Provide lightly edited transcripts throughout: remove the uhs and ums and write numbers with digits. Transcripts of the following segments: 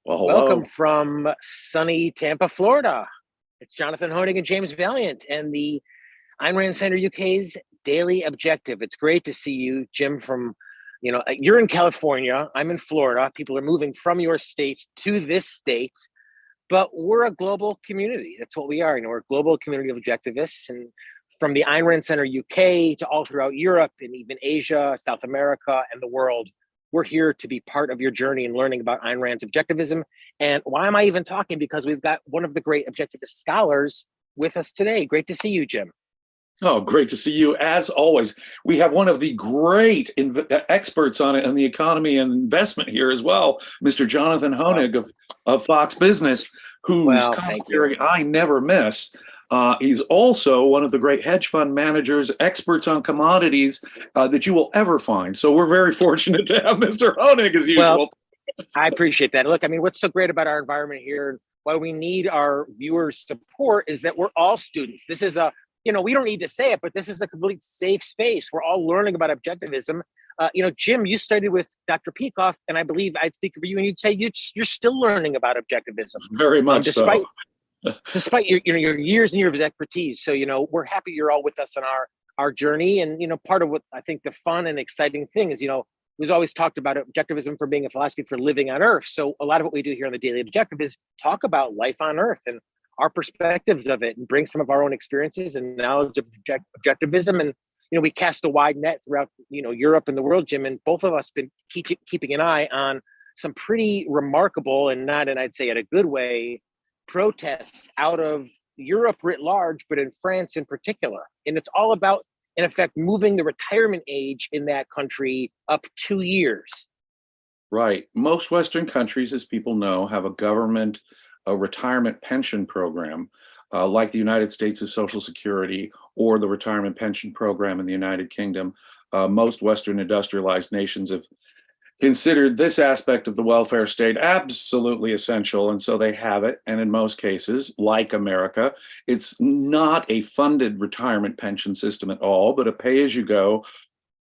Well, Welcome hello. from sunny Tampa, Florida. It's Jonathan Hoenig and James Valliant and the Ayn Rand Center UK's Daily Objective. It's great to see you, Jim, you're in California. I'm in Florida. People are moving from your state to this state, but we're a global community. That's what we are. We're a global community of objectivists. And from the Ayn Rand Center UK to all throughout Europe and even Asia, South America, and the world, we're here to be part of your journey and learning about Ayn Rand's objectivism. And why am I even talking? Because we've got one of the great objectivist scholars with us today. Great to see you, Jim. Oh, great to see you. As always, we have one of the great experts on it in the economy and investment here as well, Mr. Jonathan Well, Hoenig of Fox Business, whose well, thank you. commentary I never miss. He's also one of the great hedge fund managers, experts on commodities that you will ever find. So we're very fortunate to have Mr. Hoenig as Well, usual. I appreciate that. Look, what's so great about our environment here, and why we need our viewers' support, is that we're all students. This is we don't need to say it, but this is a complete safe space. We're all learning about objectivism. Jim, you studied with Dr. Peikoff, and I believe I'd speak for you, and you'd say you're still learning about objectivism, Very much so. despite despite your years and years of expertise. So we're happy you're all with us on our journey. And part of what I think the fun and exciting thing is, we've always talked about objectivism for being a philosophy for living on Earth. So a lot of what we do here on the Daily Objective is talk about life on Earth and our perspectives of it, and bring some of our own experiences and knowledge of objectivism. And we cast a wide net throughout Europe and the world, Jim. And both of us been keeping an eye on some pretty remarkable, and not, and I'd say in a good way, protests out of Europe writ large, but in France in particular. And it's all about, in effect, moving the retirement age in that country up 2 years. Right. Most Western countries, as people know, have a retirement pension program, like the United States' Social Security or the retirement pension program in the United Kingdom. Most Western industrialized nations have considered this aspect of the welfare state absolutely essential, and so they have it. And in most cases, like America, it's not a funded retirement pension system at all, but a pay-as-you-go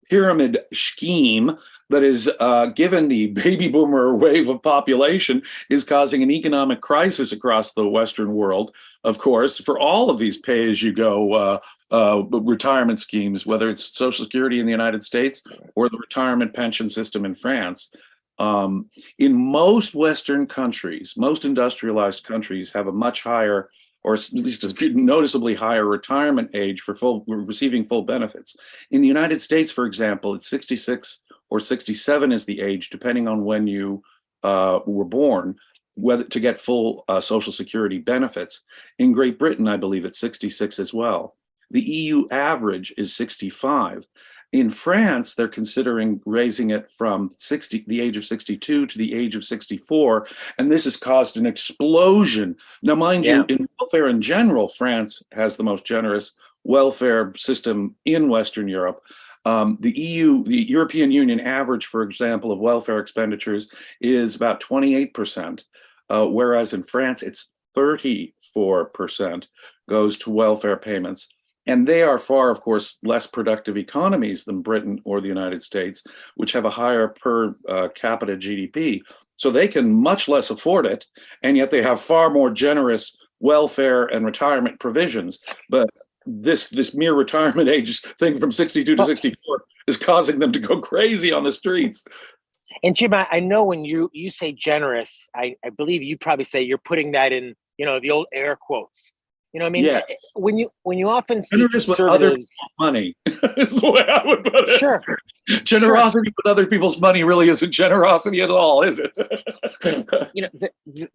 pyramid scheme that is, given the baby boomer wave of population, is causing an economic crisis across the Western world, of course, for all of these pay-as-you-go retirement schemes, whether it's Social Security in the United States or the retirement pension system in France. In most Western countries, most industrialized countries have a much higher, or at least a noticeably higher retirement age for receiving full benefits. In the United States, for example, it's 66 or 67 is the age, depending on when you were born, whether to get full Social Security benefits. In Great Britain, I believe it's 66 as well. The EU average is 65. In France, they're considering raising it from the age of 62 to the age of 64, and this has caused an explosion. Now, mind you, in welfare in general, France has the most generous welfare system in Western Europe. The European Union average, for example, of welfare expenditures is about 28%, whereas in France, it's 34% goes to welfare payments. And they are far, of course, less productive economies than Britain or the United States, which have a higher per capita GDP. So they can much less afford it, and yet they have far more generous welfare and retirement provisions. But this mere retirement age thing from 62 to 64 is causing them to go crazy on the streets. And Jim, I know when you say generous, I believe you probably say you're putting that in, the old air quotes. Yes. When you often see Generous with other conservatives, people's money is the way I would put it. sure, Generosity with other people's money really isn't generosity at all, is it?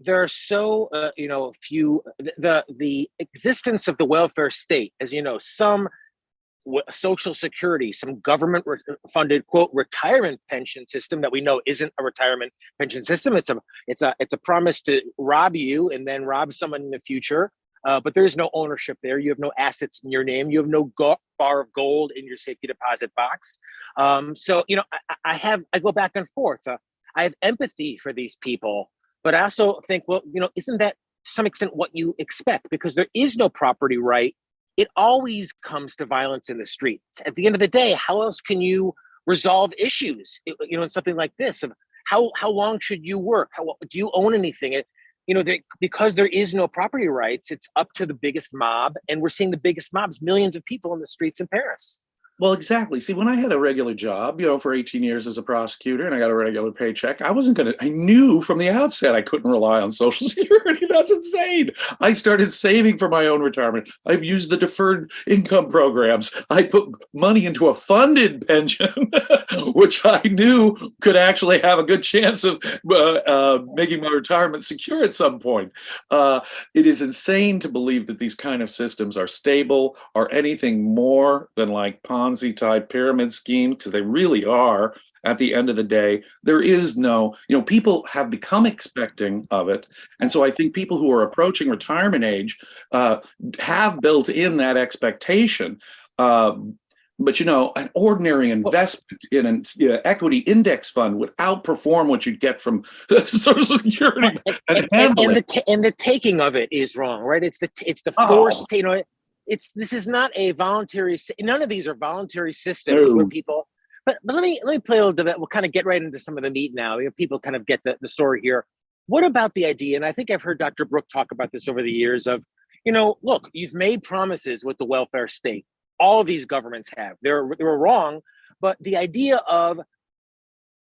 there are so few. The existence of the welfare state, as you know, some Social Security, some government funded quote retirement pension system that we know isn't a retirement pension system. It's a promise to rob you and then rob someone in the future. But there is no ownership there. You have no assets in your name. You have no bar of gold in your safety deposit box. So I go back and forth. I have empathy for these people, but I also think, well, isn't that to some extent what you expect? Because there is no property right. It always comes to violence in the streets. At the end of the day, how else can you resolve issues? In something like this, of how long should you work? Do you own anything? Because there is no property rights, it's up to the biggest mob, and we're seeing the biggest mobs, millions of people in the streets in Paris. Well, exactly. See, when I had a regular job, for 18 years as a prosecutor, and I got a regular paycheck, I knew from the outset I couldn't rely on Social Security. That's insane. I started saving for my own retirement. I've used the deferred income programs. I put money into a funded pension, which I knew could actually have a good chance of making my retirement secure at some point. It is insane to believe that these kind of systems are stable or anything more than like Ponzi type pyramid schemes, because they really are. At the end of the day, there is no, people have become expecting of it. And so I think people who are approaching retirement age have built in that expectation. But an ordinary investment in an equity index fund would outperform what you'd get from Social Security. And the taking of it is wrong, right? It's the forced, this is not a voluntary. None of these are voluntary systems where people. But let me play a little bit. We'll kind of get right into some of the meat now. People kind of get the story here. What about the idea? And I think I've heard Dr. Brook talk about this over the years of, look, you've made promises with the welfare state. All of these governments have. They were wrong, but the idea of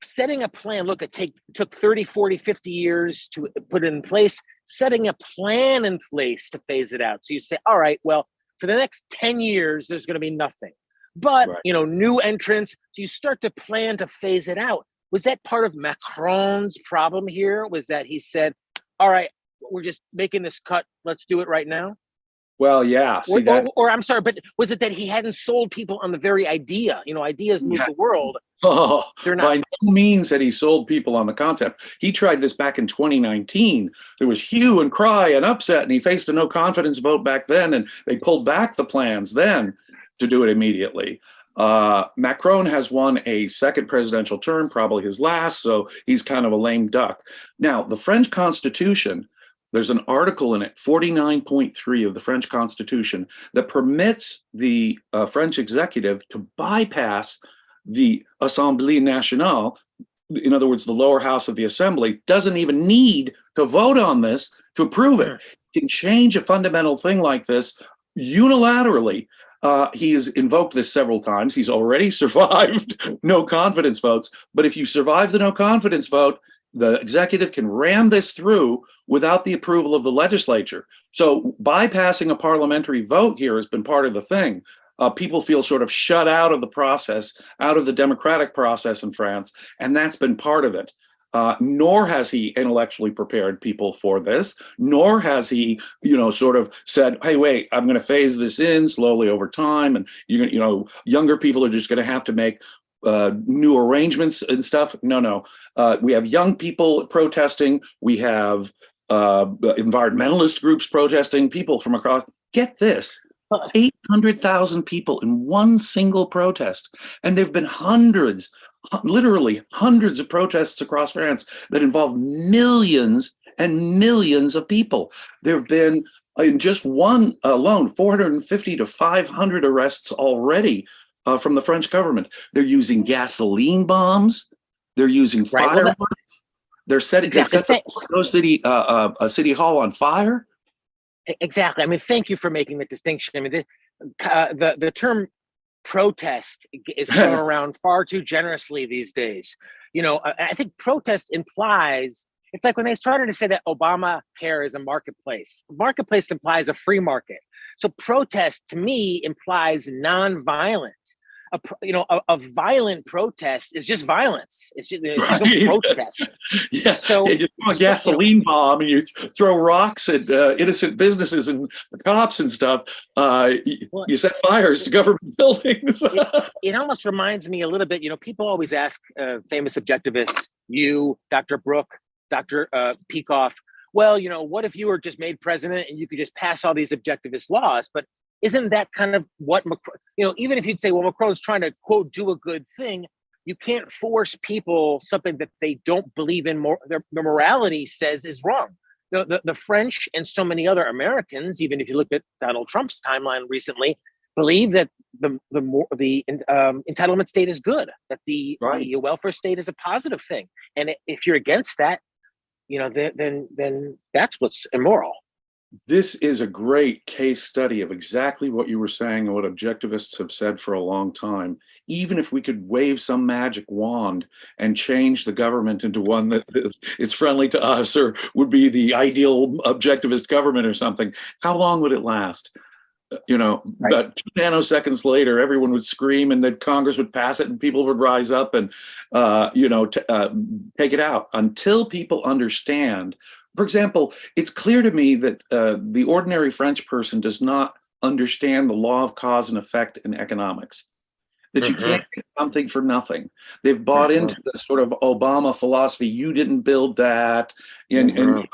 setting a plan, look, it took 30, 40, 50 years to put it in place, setting a plan in place to phase it out. So you say, all right, well, for the next 10 years, there's going to be nothing. But, right. New entrants, so you start to plan to phase it out. Was that part of Macron's problem here? Was that he said, all right, we're just making this cut. Let's do it right now? Well, yeah. Or I'm sorry, but was it that he hadn't sold people on the very idea? Ideas move the world. Oh, they're not. By no means had he sold people on the concept. He tried this back in 2019. There was hue and cry and upset, and he faced a no confidence vote back then, and they pulled back the plans then to do it immediately. Macron has won a second presidential term, probably his last, so he's kind of a lame duck. Now, the French Constitution, there's an article in it, 49.3 of the French Constitution, that permits the French executive to bypass the Assemblée Nationale. In other words, the lower house of the assembly doesn't even need to vote on this to approve it. It can change a fundamental thing like this unilaterally. He has invoked this several times. He's already survived no confidence votes. But if you survive the no confidence vote, the executive can ram this through without the approval of the legislature. So bypassing a parliamentary vote here has been part of the thing. People feel sort of shut out of the process, out of the democratic process in France, and that's been part of it. Nor has he intellectually prepared people for this, nor has he, sort of said, hey, wait, I'm going to phase this in slowly over time. And, younger people are just going to have to make new arrangements and stuff. No. We have young people protesting. We have environmentalist groups protesting, people from across. Get this. 800,000 people in one single protest. And there've been literally hundreds of protests across France that involve millions and millions of people. There have been, in just one alone, 450 to 500 arrests already from the French government. They're using gasoline bombs. They're using fireworks. They're setting a city hall on fire. Exactly. I mean, thank you for making the distinction. I mean, the term protest is thrown around far too generously these days. I think protest implies, it's like when they started to say that Obamacare is a marketplace. Marketplace implies a free market. So protest to me implies nonviolent. A violent protest is just violence. It's just a protest. Yeah. So you throw a gasoline bomb and you throw rocks at innocent businesses and the cops and stuff. You set fires to government buildings. It almost reminds me a little bit. People always ask famous objectivists, you, Dr. Brook, Dr. Peikoff, well, what if you were just made president and you could just pass all these objectivist laws? But isn't that kind of what, even if you'd say, well, Macron's trying to, quote, do a good thing, you can't force people something that they don't believe in, their morality says is wrong. The French and so many other Americans, even if you look at Donald Trump's timeline recently, believe that the entitlement state is good, that the welfare state is a positive thing, and if you're against that, then that's what's immoral. This is a great case study of exactly what you were saying and what objectivists have said for a long time. Even if we could wave some magic wand and change the government into one that is friendly to us or would be the ideal objectivist government or something, how long would it last? About 2 nanoseconds later, everyone would scream and then Congress would pass it and people would rise up and, take it out until people understand. For example, it's clear to me that the ordinary French person does not understand the law of cause and effect in economics, that you can't get something for nothing. They've bought into the sort of Obama philosophy. You didn't build that. And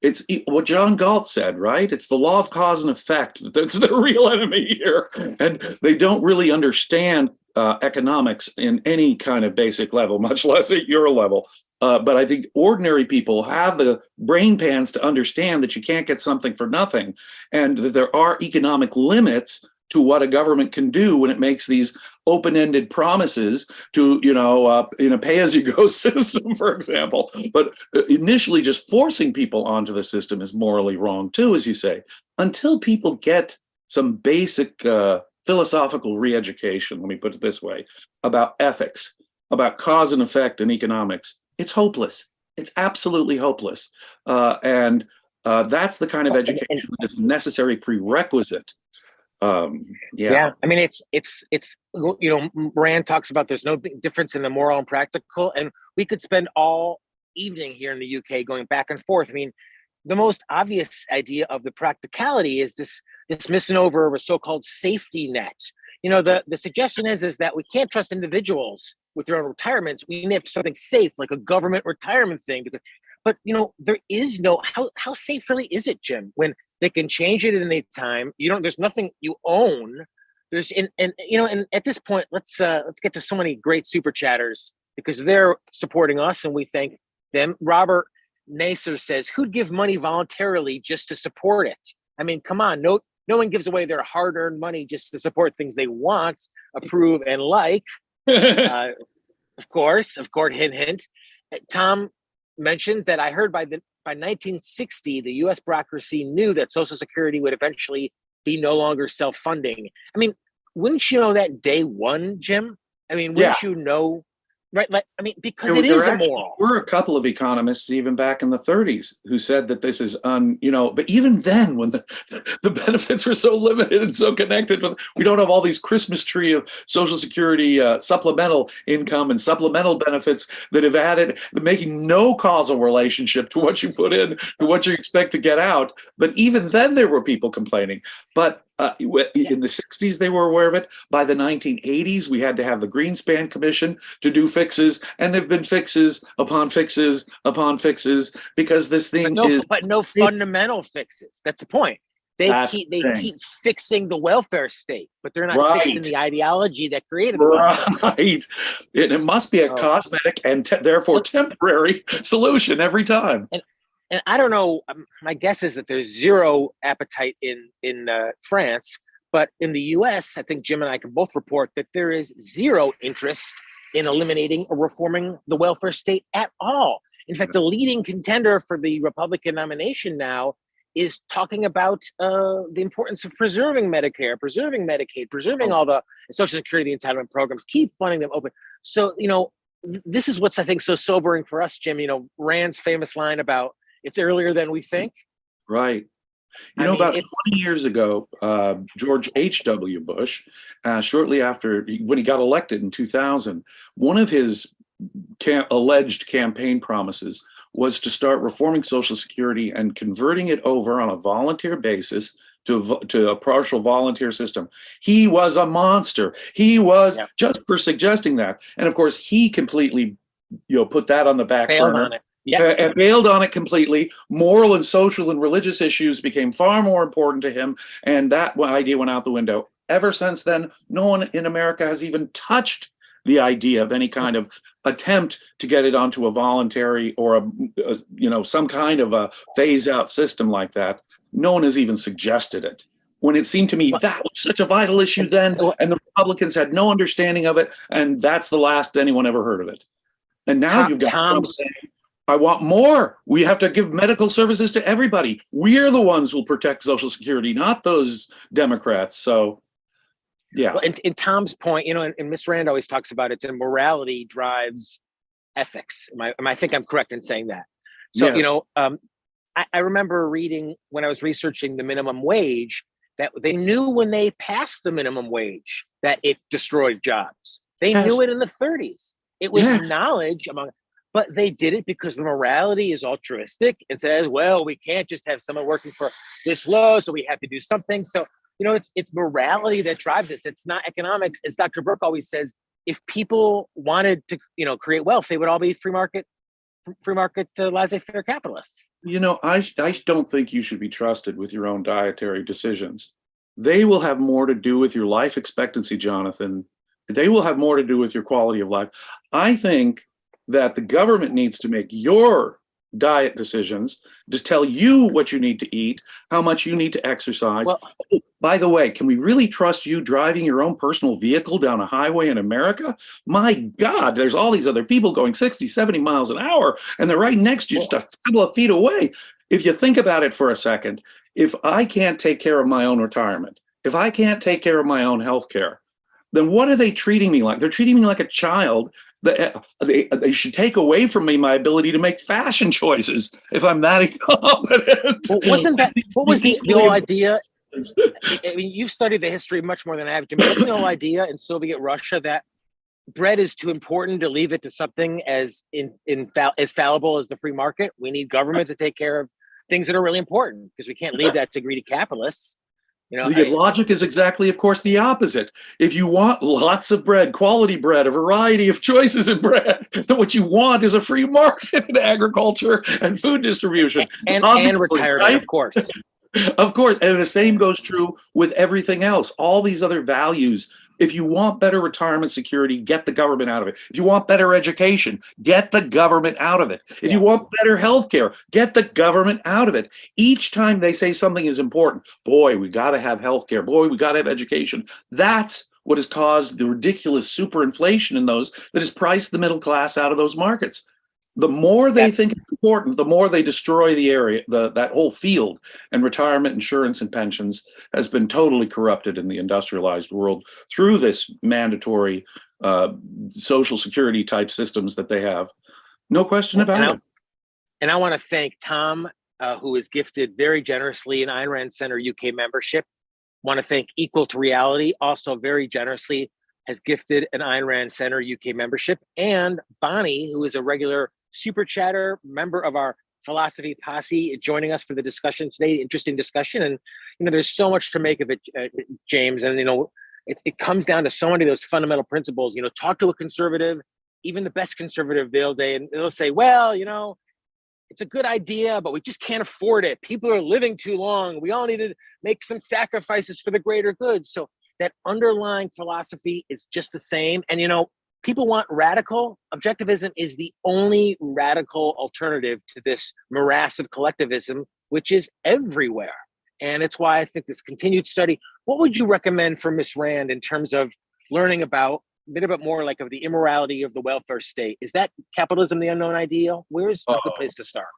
it's what John Galt said, right? It's the law of cause and effect that's the real enemy here. And they don't really understand economics in any kind of basic level, much less at your level. But I think ordinary people have the brain pans to understand that you can't get something for nothing, and that there are economic limits to what a government can do when it makes these open-ended promises to, in a pay-as-you-go system, for example. But initially just forcing people onto the system is morally wrong too, as you say. Until people get some basic philosophical re-education, let me put it this way, about ethics, about cause and effect in economics, it's hopeless. It's absolutely hopeless. And that's the kind of education that's a necessary prerequisite. I mean, it's Rand talks about there's no big difference in the moral and practical, and we could spend all evening here in the UK going back and forth. I mean, the most obvious idea of the practicality is this misnomer of a so-called safety net. The suggestion is that we can't trust individuals with their own retirements. We need something safe, like a government retirement thing. But there is no how safe really is it, Jim? When they can change it at any time, there's nothing you own. There's and at this point, let's get to so many great super chatters because they're supporting us and we thank them. Robert Nasser says, "Who'd give money voluntarily just to support it? I mean, come on, no one gives away their hard-earned money just to support things they want, approve, and like." Of course, hint, hint. Tom mentions that I heard by 1960, the U.S. bureaucracy knew that Social Security would eventually be no longer self-funding. I mean, wouldn't you know that day one, Jim? I mean, wouldn't you know? Right, because it is immoral. There were a couple of economists even back in the 30s who said that this is but even then when the benefits were so limited and so connected, we don't have all these Christmas tree of Social Security supplemental income and supplemental benefits that have added, making no causal relationship to what you put in, to what you expect to get out. But even then there were people complaining. But in the 60s, they were aware of it. By the 1980s, we had to have the Greenspan Commission to do fixes, and there've been fixes upon fixes upon fixes because this thing but no fundamental fixes. That's the point. They keep fixing the welfare state, but they're not fixing the ideology that created the welfare. Right. It must be a cosmetic and therefore temporary solution every time. And I don't know, my guess is that there's zero appetite in France, but in the US, I think Jim and I can both report that there is zero interest in eliminating or reforming the welfare state at all. In fact, the leading contender for the Republican nomination now is talking about the importance of preserving Medicare, preserving Medicaid, preserving all the Social Security entitlement programs, keep funding them open. So, this is what's, I think, so sobering for us, Jim. Rand's famous line about, "It's earlier than we think." Right. About 20 years ago, George H.W. Bush, shortly after when he got elected in 2000, one of his alleged campaign promises was to start reforming Social Security and converting it over on a volunteer basis to a partial volunteer system. He was a monster. He was just for suggesting that. And of course, he completely, put that on the back burner. On it. And bailed on it completely. Moral and social and religious issues became far more important to him, and that idea went out the window. Ever since then, no one in America has even touched the idea of any kind of attempt to get it onto a voluntary or some kind of a phase-out system like that. No one has even suggested it. when it seemed to me Well, that was such a vital issue then, and the Republicans had no understanding of it, and that's the last anyone ever heard of it. And now you've got Trump saying, I want more. We have to give medical services to everybody. We're the ones who will protect Social Security, not those Democrats. So, yeah. Well, in Tom's point, and Miss Rand always talks about it, and morality drives ethics. I think I'm correct in saying that. So, yes. I remember reading when I was researching the minimum wage that they knew when they passed the minimum wage that it destroyed jobs. They knew it in the 30s. It was knowledge but they did it because the morality is altruistic and says, well, we can't just have someone working for this low, so we have to do something. So, it's morality that drives us. It's not economics. As Dr. Burke always says, if people wanted to, create wealth, they would all be free market laissez-faire capitalists. I don't think you should be trusted with your own dietary decisions. They will have more to do with your life expectancy, Jonathan. They will have more to do with your quality of life. I think that the government needs to make your diet decisions, to tell you what you need to eat, how much you need to exercise. Well, by the way, can we really trust you driving your own personal vehicle down a highway in America? My God, there's all these other people going 60, 70 miles an hour, and they're right next to you, just a couple of feet away. If you think about it for a second, if I can't take care of my own retirement, if I can't take care of my own health care, then what are they treating me like? They're treating me like a child. They should take away from me my ability to make fashion choices if I'm that incompetent. Well, what was the whole idea? I mean, you've studied the history much more than I have. Wasn't the whole idea in Soviet Russia that bread is too important to leave it to something as fallible as the free market? We need government to take care of things that are really important because we can't leave that to greedy capitalists. The logic is exactly, of course, the opposite. If you want lots of bread, quality bread, a variety of choices in bread, then what you want is a free market in agriculture and food distribution. And retirement, right? Of course. Of course. And the same goes true with everything else. All these other values. If you want better retirement security, get the government out of it. If you want better education, get the government out of it. If you want better healthcare, get the government out of it. Each time they say something is important, boy, we got to have healthcare. Boy, we got to have education. That's what has caused the ridiculous superinflation in those that has priced the middle class out of those markets. The more they think it's important, the more they destroy the area, that whole field. And retirement insurance and pensions has been totally corrupted in the industrialized world through this mandatory Social Security type systems that they have. No question about it. And I want to thank Tom, who is gifted very generously an Ayn Rand Center UK membership. Want to thank Equal to Reality, also very generously has gifted an Ayn Rand Center UK membership. And Bonnie, who is a regular Super Chatter, member of our philosophy posse, joining us for the discussion today. Interesting discussion, and there's so much to make of it, James. And it comes down to so many of those fundamental principles. Talk to a conservative, even the best conservative, they'll say, well, it's a good idea, but we just can't afford it. People are living too long. We all need to make some sacrifices for the greater good. So that underlying philosophy is just the same. And people want radical. Objectivism is the only radical alternative to this morass of collectivism, which is everywhere. And it's why I think this continued study. What would you recommend for Miss Rand in terms of learning about a bit more like of the immorality of the welfare state? Is that capitalism the unknown ideal? Where's a good place to start?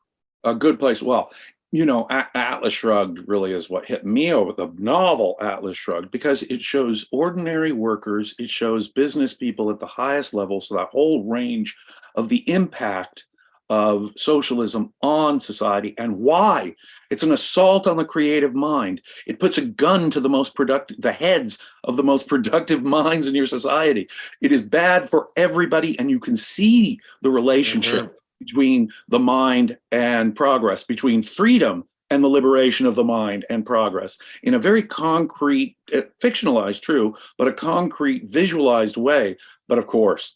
A good place. Well, Atlas Shrugged really is what hit me over, the novel Atlas Shrugged, because it shows ordinary workers, it shows business people at the highest level, so that whole range of the impact of socialism on society and why. It's an assault on the creative mind. It puts a gun to the heads of the most productive minds in your society. It is bad for everybody, and you can see the relationship between the mind and progress, between freedom and the liberation of the mind and progress in a very concrete, fictionalized, true, but a concrete, visualized way. But of course,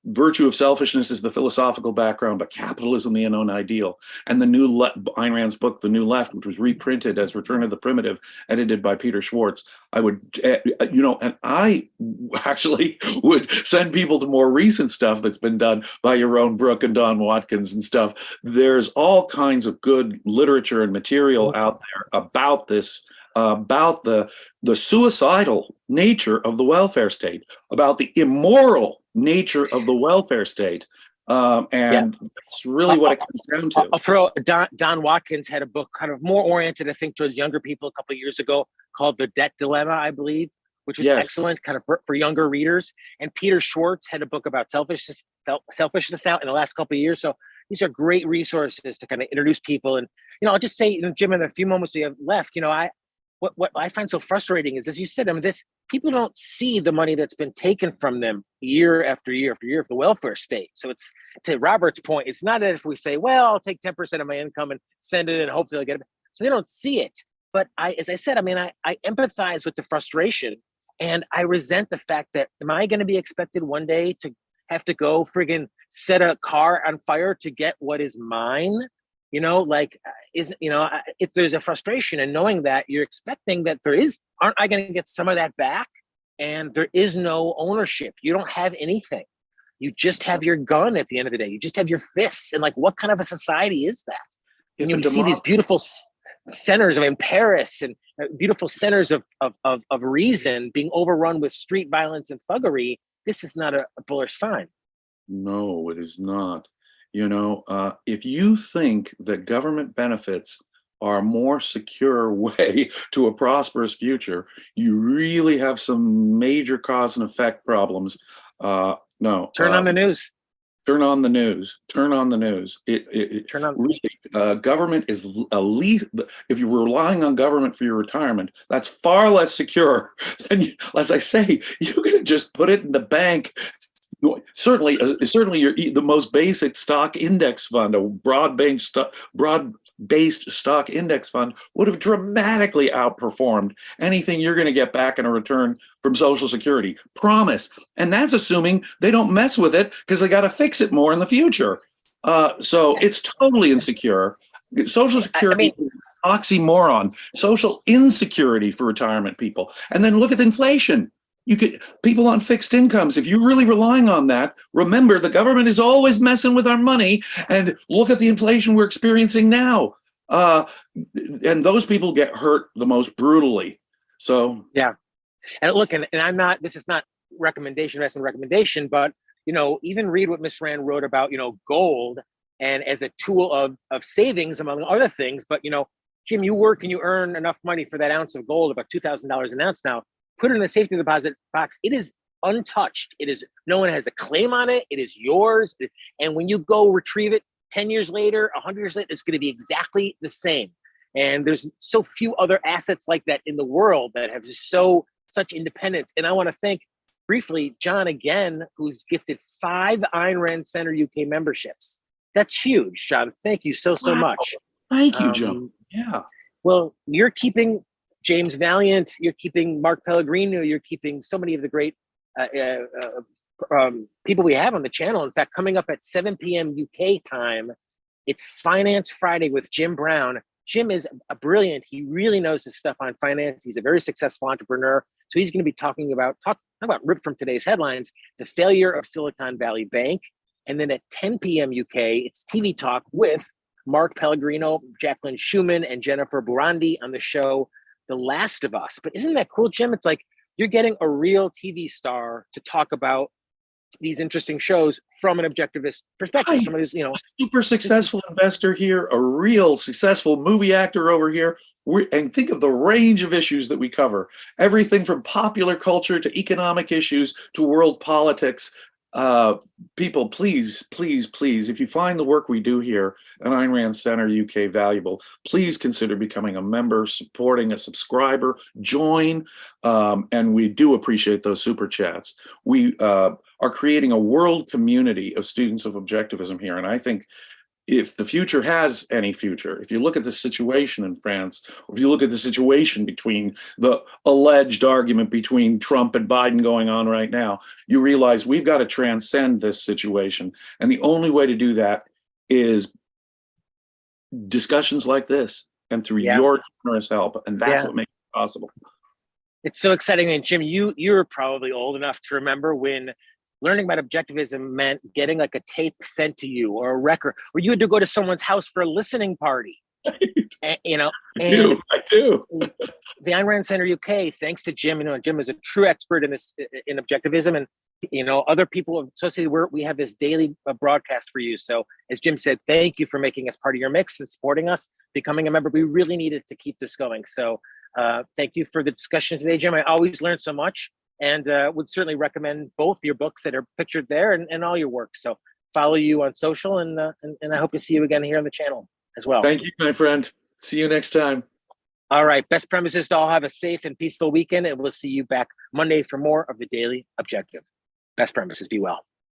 virtue of selfishness is the philosophical background, but capitalism, the unknown ideal. And the new Ayn Rand's book, The New Left, which was reprinted as Return of the Primitive, edited by Peter Schwartz. I would, and I actually would send people to more recent stuff that's been done by Yaron Brook and Don Watkins and stuff. There's all kinds of good literature and material out there about this about the suicidal nature of the welfare state, about the immoral nature of the welfare state. And that's really what it comes down to. I'll throw Don Watkins had a book kind of more oriented, I think, towards younger people a couple of years ago called The Debt Dilemma, I believe, which is excellent kind of for younger readers. And Peter Schwartz had a book about selfishness out in the last couple of years. So these are great resources to kind of introduce people. And, I'll just say, Jim, in the few moments we have left, what I find so frustrating is, as you said, people don't see the money that's been taken from them year after year after year of the welfare state. So it's, to Robert's point, it's not that if we say, well, I'll take 10% of my income and send it and hope they'll get it. So they don't see it. But as I said, I empathize with the frustration, and I resent the fact that, am I going to be expected one day to have to go friggin' set a car on fire to get what is mine? If there's a frustration and knowing that, you're expecting that aren't I going to get some of that back? And there is no ownership. You don't have anything. You just have your gun at the end of the day. You just have your fists. And what kind of a society is that? And you see these beautiful centers in Paris and beautiful centers of reason being overrun with street violence and thuggery. This is not a bullish sign. No, it is not. If you think that government benefits are a more secure way to a prosperous future, you really have some major cause and effect problems. No. Turn on the news. Turn on the news. Turn on the news. Really, government is least. If you're relying on government for your retirement, that's far less secure than, as I say, you can just put it in the bank. Certainly, the most basic stock index fund, a broad-based stock index fund, would have dramatically outperformed anything you're going to get back in a return from Social Security. Promise. And that's assuming they don't mess with it because they got to fix it more in the future. So it's totally insecure. Social Security is an oxymoron. Social insecurity for retirement people. And then look at inflation. People on fixed incomes, if you're really relying on that, remember the government is always messing with our money, and look at the inflation we're experiencing now. And those people get hurt the most brutally. So yeah. And look, and I'm not, this is not investment recommendation, but even read what Miss Rand wrote about, gold and as a tool of savings, among other things. But Jim, you work and you earn enough money for that ounce of gold, about $2,000 an ounce now. Put it in the safety deposit box. It is untouched. No one has a claim on it. It is yours. And when you go retrieve it 10 years later, 100 years later, it's going to be exactly the same. And there's so few other assets like that in the world that have just such independence. And I want to thank briefly John again, who's gifted 5 Ayn Rand Center UK memberships. That's huge, John. Thank you so much. Thank you, John. Yeah. Well, you're keeping James Valliant, you're keeping Mark Pellegrino, you're keeping so many of the great people we have on the channel. In fact, coming up at 7 p.m. UK time, it's Finance Friday with Jim Brown. Jim is brilliant. He really knows his stuff on finance. He's a very successful entrepreneur. So he's going to be talking about ripped from today's headlines, the failure of Silicon Valley Bank. And then at 10 p.m. UK, it's TV Talk with Mark Pellegrino, Jacqueline Schumann, and Jennifer Burandi on the show The Last of Us. But isn't that cool, Jim? It's like you're getting a real TV star to talk about these interesting shows from an objectivist perspective. Right. Somebody who's, a super successful investor here, a real successful movie actor over here. And think of the range of issues that we cover. Everything from popular culture to economic issues to world politics. People, please, if you find the work we do here at Ayn Rand Center UK valuable, please consider becoming a member, supporting a subscriber, join, and we do appreciate those super chats. We are creating a world community of students of objectivism here, and I think if the future has any future, if you look at the situation in France, or if you look at the situation between the alleged argument between Trump and Biden going on right now, you realize we've got to transcend this situation. And the only way to do that is discussions like this and through your generous help. And that's what makes it possible. It's so exciting. And Jim, you're probably old enough to remember when learning about objectivism meant getting like a tape sent to you or a record, or you had to go to someone's house for a listening party. And, you know, I and do. I do. the Ayn Rand Center UK, thanks to Jim. You know, Jim is a true expert in this, in objectivism, and you know, other people associated. We have this daily broadcast for you. So, as Jim said, thank you for making us part of your mix and supporting us, becoming a member. We really needed to keep this going. So, thank you for the discussion today, Jim. I always learn so much, and would certainly recommend both your books that are pictured there and all your work. So, follow you on social, and I hope to see you again here on the channel as well. Thank you, my friend. See you next time. All right. Best premises to all have a safe and peaceful weekend, and we'll see you back Monday for more of the Daily Objective. Best premises. Be well.